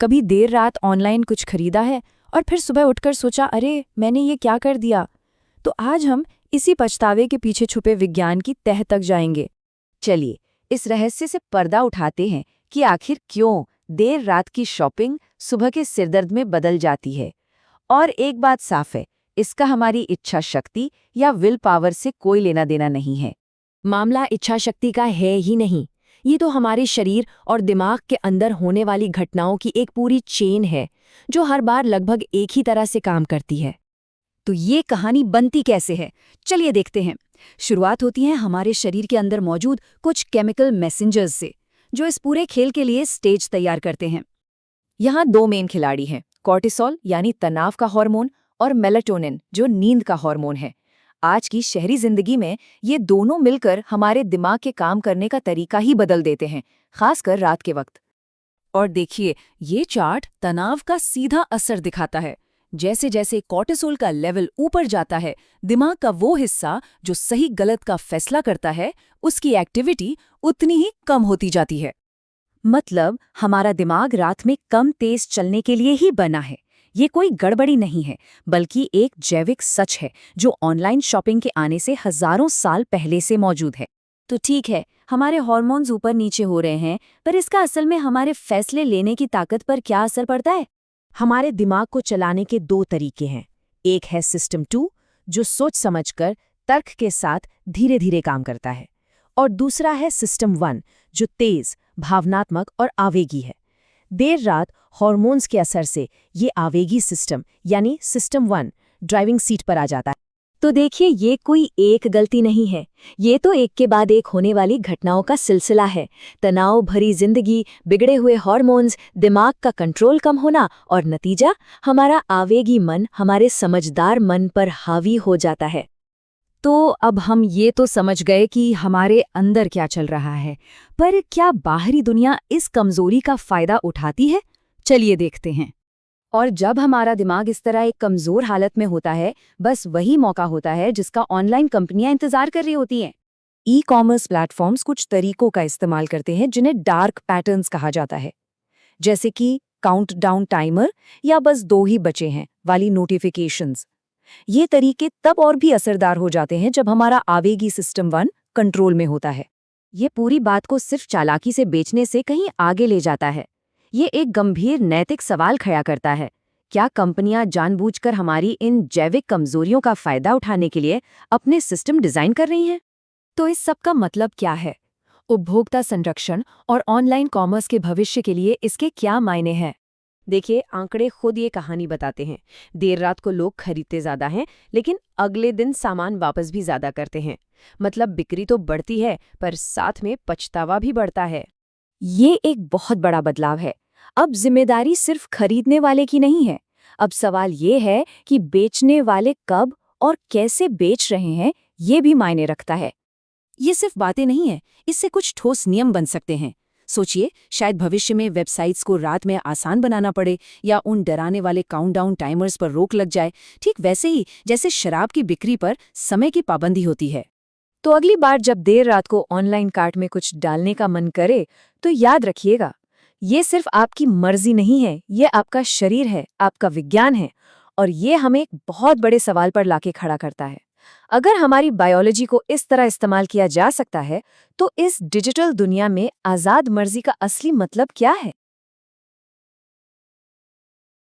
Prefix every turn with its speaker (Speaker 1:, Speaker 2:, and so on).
Speaker 1: कभी देर रात ऑनलाइन कुछ खरीदा है और फिर सुबह उठकर सोचा, अरे मैंने ये क्या कर दिया। तो आज हम इसी पछतावे के पीछे छुपे विज्ञान की तह तक जाएंगे।
Speaker 2: चलिए इस रहस्य से पर्दा उठाते हैं कि आखिर क्यों देर रात की शॉपिंग सुबह के सिरदर्द में बदल जाती है। और एक बात साफ है, इसका हमारी इच्छा शक्ति या विल पावर से कोई लेना देना नहीं है।
Speaker 1: मामला इच्छा शक्ति का है ही नहीं, ये तो हमारे शरीर और दिमाग के अंदर होने वाली घटनाओं की एक पूरी चेन है जो हर बार लगभग एक ही तरह से काम करती है।
Speaker 3: तो ये कहानी बनती कैसे है, चलिए देखते हैं। शुरुआत होती है हमारे शरीर के अंदर मौजूद कुछ केमिकल मैसेंजर्स से, जो इस पूरे खेल के लिए स्टेज तैयार करते हैं।
Speaker 2: यहाँ दो मेन खिलाड़ी हैं, कॉर्टिसोल यानी तनाव का हार्मोन और मेलाटोनिन जो नींद का हार्मोन है। आज की शहरी जिंदगी में ये दोनों मिलकर हमारे दिमाग के काम करने का तरीका ही बदल देते हैं, खासकर रात के वक्त।
Speaker 1: और देखिए, ये चार्ट तनाव का सीधा असर दिखाता है। जैसे जैसे कॉर्टिसोल का लेवल ऊपर जाता है, दिमाग का वो हिस्सा जो सही गलत का फैसला करता है, उसकी एक्टिविटी उतनी ही कम होती जाती है।
Speaker 3: मतलब हमारा दिमाग रात में कम तेज चलने के लिए ही बना है। ये कोई गड़बड़ी नहीं है, बल्कि एक जैविक सच है जो ऑनलाइन शॉपिंग के आने से हजारों साल पहले से मौजूद है। तो ठीक है, हमारे हार्मोन्स ऊपर नीचे हो रहे हैं, पर इसका असल में हमारे फैसले लेने की ताकत पर क्या असर पड़ता है?
Speaker 4: हमारे दिमाग को चलाने के दो तरीके हैं। एक है सिस्टम 2, जो सोच समझकर तर्क के साथ धीरे धीरे काम करता है, और दूसरा है सिस्टम 1, जो तेज, भावनात्मक और आवेगी है। देर रात हार्मोन्स के असर से ये आवेगी सिस्टम यानी सिस्टम 1 ड्राइविंग सीट पर आ जाता है।
Speaker 3: तो देखिए, ये कोई एक गलती नहीं है, ये तो एक के बाद एक होने वाली घटनाओं का सिलसिला है। तनाव भरी जिंदगी, बिगड़े हुए हार्मोन्स, दिमाग का कंट्रोल कम होना, और नतीजा हमारा आवेगी मन हमारे समझदार मन पर हावी हो जाता है।
Speaker 1: तो अब हम ये तो समझ गए कि हमारे अंदर क्या चल रहा है, पर क्या बाहरी दुनिया इस कमजोरी का फायदा उठाती है? चलिए देखते हैं।
Speaker 2: और जब हमारा दिमाग इस तरह एक कमजोर हालत में होता है, बस वही मौका होता है जिसका ऑनलाइन कंपनियां इंतजार कर रही होती हैं। ई-कॉमर्स प्लेटफॉर्म्स कुछ तरीकों का इस्तेमाल करते हैं जिन्हें डार्क पैटर्न्स कहा जाता है, जैसे कि काउंटडाउन टाइमर या बस 2 ही बचे हैं वाली नोटिफिकेशंस। ये तरीके तब और भी असरदार हो जाते हैं जब हमारा आवेगी सिस्टम 1 कंट्रोल में होता है। ये पूरी बात को सिर्फ चालाकी से बेचने से कहीं आगे ले जाता है। ये एक गंभीर नैतिक सवाल खड़ा करता है, क्या कंपनियां जानबूझकर हमारी इन जैविक कमजोरियों का फायदा उठाने के लिए अपने सिस्टम डिजाइन कर रही हैं?
Speaker 1: तो इस सब का मतलब क्या है? उपभोक्ता संरक्षण और ऑनलाइन कॉमर्स के भविष्य के लिए इसके क्या मायने हैं?
Speaker 5: देखिए, आंकड़े खुद ये कहानी बताते हैं। देर रात को लोग खरीदते ज्यादा हैं, लेकिन अगले दिन सामान वापस भी ज्यादा करते हैं। मतलब बिक्री तो बढ़ती है, पर साथ में पछतावा भी बढ़ता है।
Speaker 3: ये एक बहुत बड़ा बदलाव है। अब जिम्मेदारी सिर्फ खरीदने वाले की नहीं है। अब सवाल ये है कि बेचने वाले कब और कैसे बेच रहे हैं, ये भी मायने रखता है।
Speaker 1: ये सिर्फ बातें नहीं हैं, इससे कुछ ठोस नियम बन सकते हैं। सोचिए, शायद भविष्य में वेबसाइट्स को रात में आसान बनाना पड़े, या उन डराने वाले काउंटडाउन टाइमर्स पर रोक लग जाए, ठीक वैसे ही जैसे शराब की बिक्री पर समय की पाबंदी होती है।
Speaker 3: तो अगली बार जब देर रात को ऑनलाइन कार्ट में कुछ डालने का मन करे, तो याद रखिएगा, ये सिर्फ आपकी मर्जी नहीं है, ये आपका शरीर है, आपका विज्ञान है, और ये हमें एक बहुत बड़े सवाल पर लाके खड़ा करता है। अगर हमारी बायोलॉजी को इस तरह इस्तेमाल किया जा सकता है, तो इस डिजिटल दुनिया में आज़ाद मर्जी का असली मतलब क्या है?